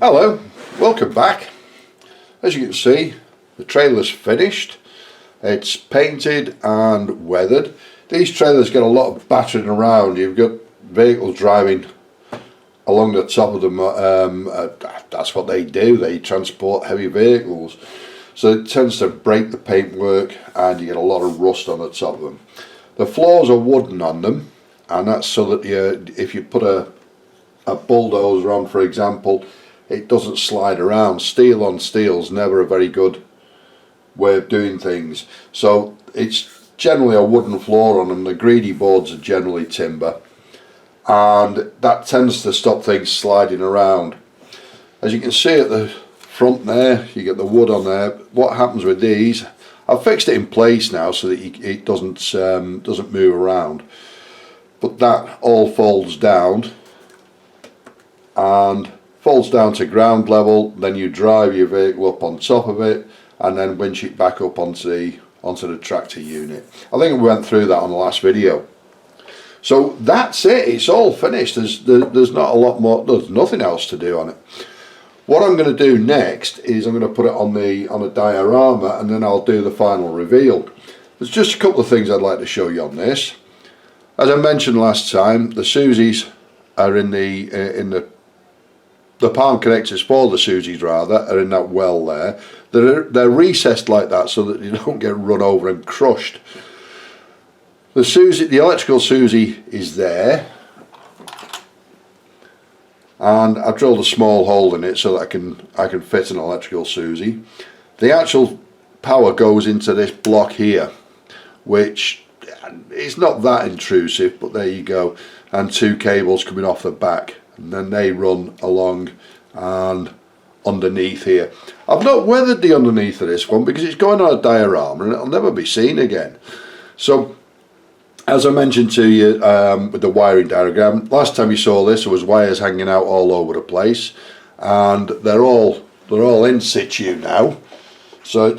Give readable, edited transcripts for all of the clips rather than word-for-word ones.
Hello, welcome back. As you can see, the trailer's finished. It's painted and weathered. These trailers get a lot of battering around. You've got vehicles driving along the top of them. That's what they do. They transport heavy vehicles. So it tends to break the paintwork and you get a lot of rust on the top of them. The floors are wooden on them, and that's so that if you put a bulldozer on, for example, it doesn't slide around. Steel on steel is never a very good way of doing things. So it's generally a wooden floor on them. The greedy boards are generally timber, and that tends to stop things sliding around. As you can see at the front there, you get the wood on there. What happens with these, I've fixed it in place now so that it doesn't move around, but that all folds down and folds down to ground level. Then you drive your vehicle up on top of it and then winch it back up onto the tractor unit. I think we went through that on the last video. So that's it, it's all finished. There's not a lot more, there's nothing else to do on it. What I'm going to do next is I'm going to put it on a diorama, and then I'll do the final reveal. There's just a couple of things I'd like to show you on this. As I mentioned last time, the Susies are in the palm connectors for the Susies rather are in that well there. They're recessed like that so that you don't get run over and crushed. The electrical Susie is there, and I've drilled a small hole in it so that I can fit an electrical Susie. The actual power goes into this block here, which is not that intrusive, but there you go, and two cables coming off the back, and then they run along and underneath here. I've not weathered the underneath of this one because it's going on a diorama and it'll never be seen again. So as I mentioned to you with the wiring diagram, last time you saw this there was wires hanging out all over the place, and they're all in situ now. So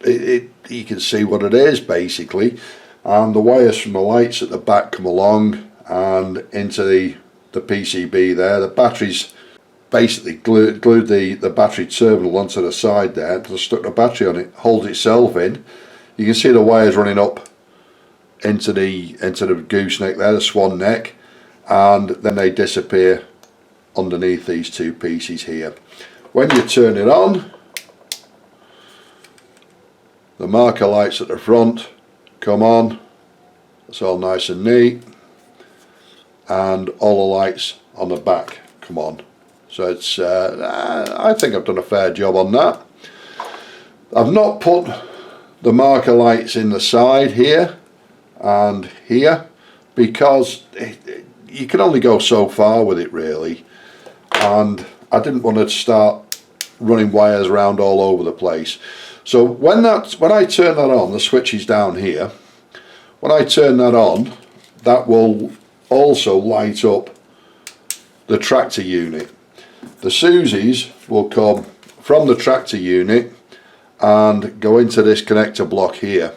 you can see what it is basically, and the wires from the lights at the back come along and into the PCB there. The batteries basically glued the battery terminal onto the side there until I stuck the battery on it, holds itself in. You can see the wires running up into the gooseneck there, the swan neck, and then they disappear underneath these two pieces here. When you turn it on, the marker lights at the front come on. It's all nice and neat, and all the lights on the back come on. So it's I think I've done a fair job on that. I've not put the marker lights in the side here and here because you can only go so far with it really, and I didn't want to start running wires around all over the place. So when I turn that on, the switch is down here. When I turn that on, that will also light up the tractor unit. The Susies will come from the tractor unit and go into this connector block here,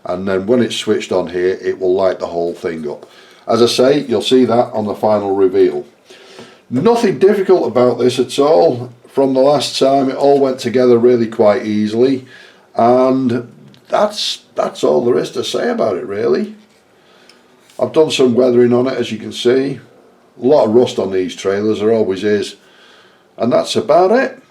and then when it's switched on here it will light the whole thing up. As I say, you'll see that on the final reveal. Nothing difficult about this at all. From the last time it all went together really quite easily, and that's all there is to say about it really. I've done some weathering on it, as you can see. A lot of rust on these trailers, there always is, and that's about it.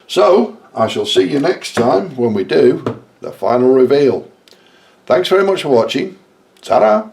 So I shall see you next time when we do the final reveal. Thanks very much for watching. Ta-da!